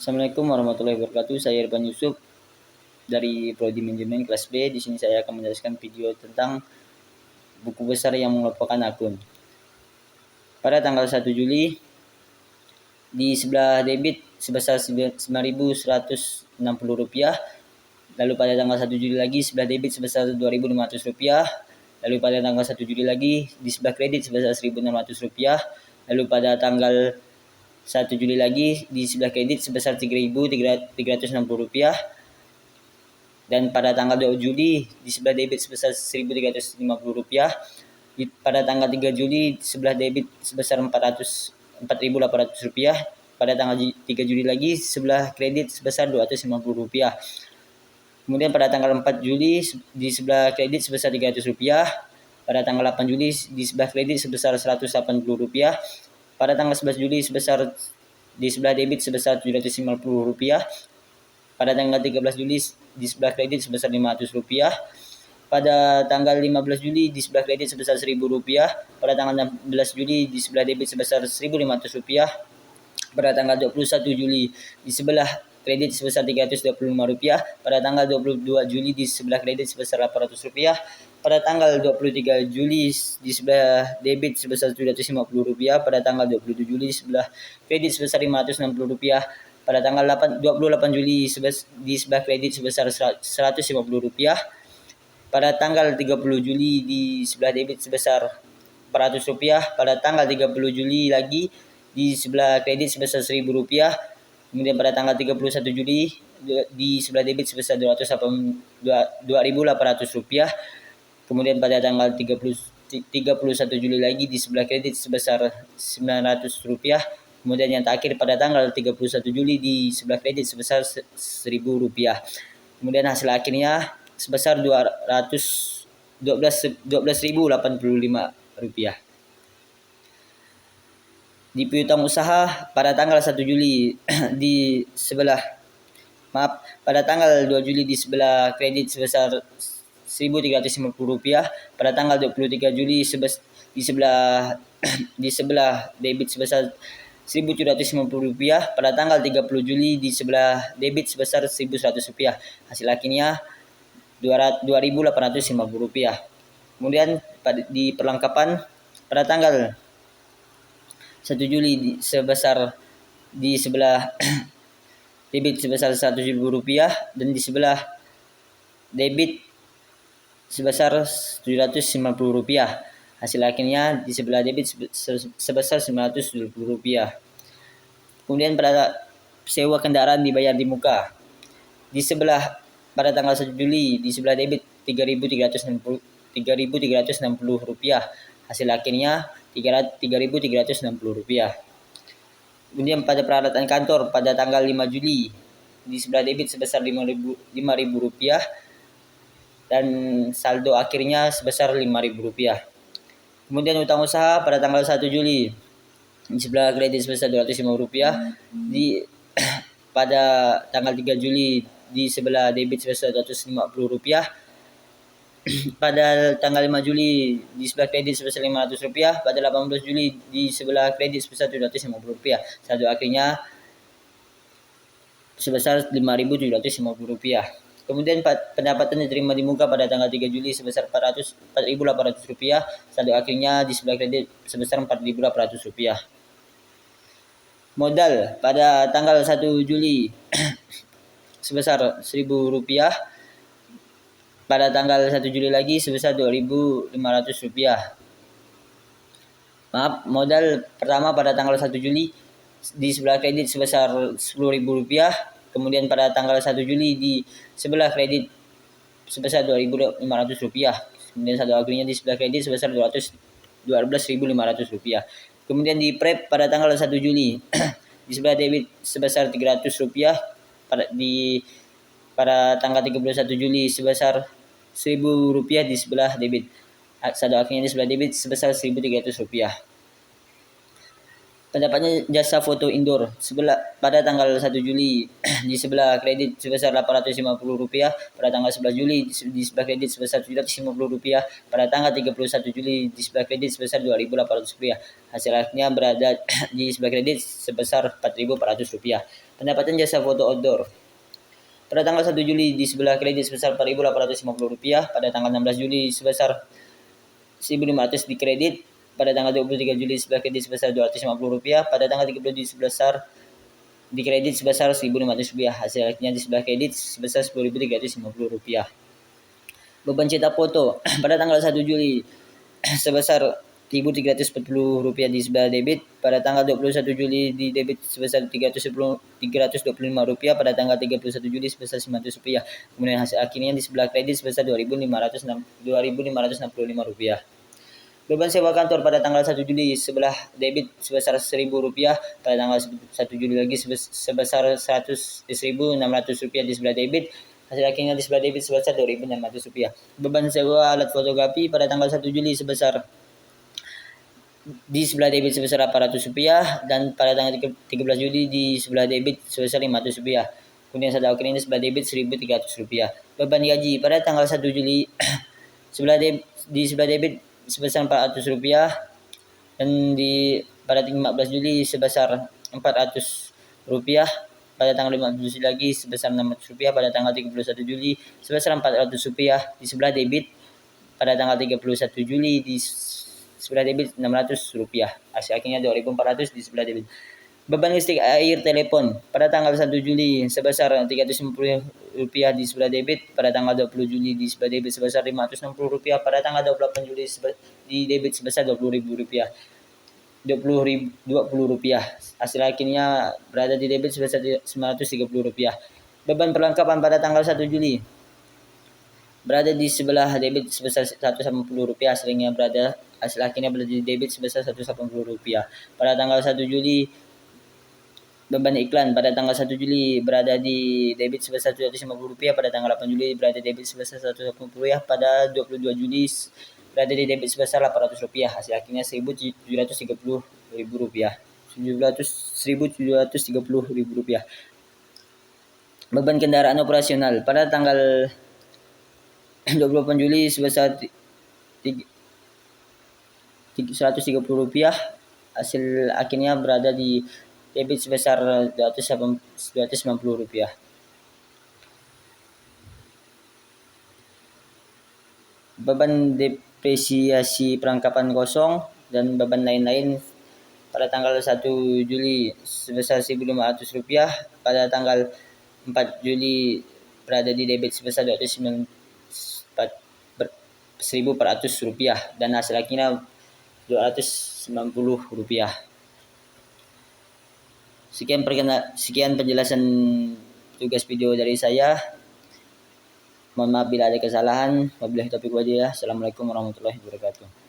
Assalamualaikum warahmatullahi wabarakatuh. Saya Irfan Yusuf dari Prodi Manajemen kelas B. Di sini saya akan menjelaskan video tentang buku besar yang merupakan akun. Pada tanggal 1 Juli di sebelah debit sebesar Rp9.160. Lalu pada tanggal 1 Juli lagi sebelah debit sebesar Rp2.500. Lalu pada tanggal 1 Juli lagi di sebelah kredit sebesar Rp1.600. Lalu pada tanggal 1 Juli lagi di sebelah kredit sebesar Rp3.360. Dan pada tanggal 2 Juli di sebelah debit sebesar Rp1.350. Pada tanggal 3 Juli sebelah debit sebesar Rp4.800. Pada tanggal 3 Juli lagi sebelah kredit sebesar Rp250. Kemudian pada tanggal 4 Juli di sebelah kredit sebesar Rp300. Pada tanggal 8 Juli di sebelah kredit sebesar Rp180. Pada tanggal 11 Juli di sebelah debit sebesar Rp750. Pada tanggal 13 Juli di sebelah kredit sebesar Rp500. Pada tanggal 15 Juli di sebelah kredit sebesar Rp1.000. Pada tanggal 16 Juli di sebelah debit sebesar Rp1.500. Pada tanggal 21 Juli di sebelah kredit sebesar Rp325. Pada tanggal 22 Juli di sebelah kredit sebesar Rp800. Pada tanggal 23 Juli di sebelah debit sebesar Rp750. Pada tanggal 27 Juli di sebelah kredit sebesar Rp560. Pada tanggal 28 Juli di sebelah kredit sebesar Rp150. Pada tanggal 30 Juli di sebelah debit sebesar Rp400. Pada tanggal 30 Juli lagi di sebelah kredit sebesar Rp1.000. Kemudian pada tanggal 31 Juli di sebelah debit sebesar Rp2.800. Kemudian pada tanggal 31 Juli lagi di sebelah kredit sebesar Rp900. Kemudian yang terakhir pada tanggal 31 Juli di sebelah kredit sebesar Rp1.000. Kemudian hasil akhirnya sebesar Rp12.085. Di piutang usaha pada tanggal 1 Juli pada tanggal 2 Juli di sebelah kredit sebesar Rp1.350. Pada tanggal 23 Juli di sebelah debit sebesar Rp1.750. Pada tanggal 30 Juli di sebelah debit sebesar Rp1.100. Hasil akhirnya Rp2.850. Kemudian di perlengkapan pada tanggal 1 Juli di sebelah debit sebesar Rp100.000 dan di sebelah debit sebesar Rp750. Hasil akhirnya di sebelah debit sebesar Rp970. Kemudian pada sewa kendaraan dibayar di muka. Pada tanggal 1 Juli di sebelah debit Rp3.360. Hasil akhirnya Rp3.360. Kemudian pada peralatan kantor pada tanggal 5 Juli di sebelah debit sebesar Rp5.000 dan saldo akhirnya sebesar Rp5.000. Kemudian utang usaha pada tanggal 1 Juli di sebelah kredit sebesar Rp250. Pada tanggal 3 Juli di sebelah debit sebesar Rp250. Pada tanggal 5 Juli di sebelah kredit sebesar Rp500. Pada 18 Juli di sebelah kredit sebesar Rp750. Saldo akhirnya sebesar Rp5.750. Kemudian pendapatan diterima di muka pada tanggal 3 Juli sebesar Rp4.800. Saldo akhirnya di sebelah kredit sebesar Rp4.800. Modal pada tanggal 1 Juli sebesar Rp1.000. Pada tanggal 1 Juli lagi sebesar Rp2.500. Modal pertama pada tanggal 1 Juli di sebelah kredit sebesar Rp10.000. Kemudian pada tanggal 1 Juli di sebelah kredit sebesar Rp2.500. Kemudian saldo akhirnya di sebelah kredit sebesar Rp12.500. Kemudian di prep pada tanggal 1 Juli di sebelah debit sebesar Rp300. Pada tanggal 31 Juli sebesar Rp1.000 di sebelah debit. Saldo akhirnya di sebelah debit sebesar Rp1.300. Pendapatnya jasa foto indoor pada tanggal 1 Juli di sebelah kredit sebesar Rp850, pada tanggal 11 Juli di sebelah kredit sebesar Rp750, pada tanggal 31 Juli di sebelah kredit sebesar Rp2.800. Hasil akhirnya berada di sebelah kredit sebesar Rp4.400. Pendapatan jasa foto outdoor pada tanggal 1 Juli di sebelah kredit sebesar Rp4.850, pada tanggal 16 Juli sebesar Rp1.500 di kredit, pada tanggal 23 Juli sebelah kredit sebesar Rp250, pada tanggal 30 Juli sebesar di kredit sebesar Rp1.500. Hasil akhirnya di sebelah kredit sebesar Rp10.350. Beban cetak foto pada tanggal 1 Juli sebesar Rp1.340 di sebelah debit, pada tanggal 21 Juli di debit sebesar Rp325, pada tanggal 31 Juli sebesar Rp900. Kemudian hasil akhirnya di sebelah kredit sebesar Rp2.565. Beban sewa kantor pada tanggal 1 Juli sebelah debit sebesar Rp1.000, pada tanggal 1 Juli lagi sebesar Rp1.600 di sebelah debit. Hasil akhirnya di sebelah debit sebesar Rp2.600. Beban sewa alat fotografi pada tanggal 1 Juli sebesar di sebelah debit sebesar Rp800, dan pada tanggal 13 Juli di sebelah debit sebesar Rp500. Kemudian satu akhirnya di sebelah debit Rp1.300. Beban gaji pada tanggal 1 Juli di sebelah debit sebesar Rp400, dan pada 15 Juli sebesar Rp400, pada tanggal 15 Juli lagi sebesar Rp600, pada tanggal 31 Juli sebesar Rp400 di sebelah debit, pada tanggal 31 Juli di sebelah debit Rp600. Hasil akhirnya Rp2.400 di sebelah debit. Beban listrik air telepon pada tanggal 1 Juli sebesar Rp350 di sebelah debit, pada tanggal 20 Juli di sebelah debit sebesar Rp560, pada tanggal 28 Juli di debit sebesar Rp20.000. Rp20.000. Hasil akhirnya berada di debit sebesar Rp930. Beban perlengkapan pada tanggal 1 Juli berada di sebelah debit sebesar Rp180, hasil akhirnya berada di debit sebesar Rp180. Pada tanggal 1 Juli beban iklan pada tanggal 1 Juli berada di debit sebesar Rp750, pada tanggal 8 Juli berada di debit sebesar Rp180, pada 22 Juli berada di debit sebesar Rp800. Hasil akhirnya Rp1.730. Rp1.730. Beban kendaraan operasional pada tanggal 28 Juli sebesar Rp130. Hasil akhirnya berada di debit sebesar Rp290. Beban depresiasi perlengkapan kosong dan beban lain-lain pada tanggal 1 Juli sebesar Rp1.500, pada tanggal 4 Juli berada di debit sebesar Rp1.400, dan hasil akhirnya Rp290. Sekian penjelasan tugas video dari saya. Mohon maaf bila ada kesalahan. Wabillahi taufiq wal hidayah. Assalamualaikum warahmatullahi wabarakatuh.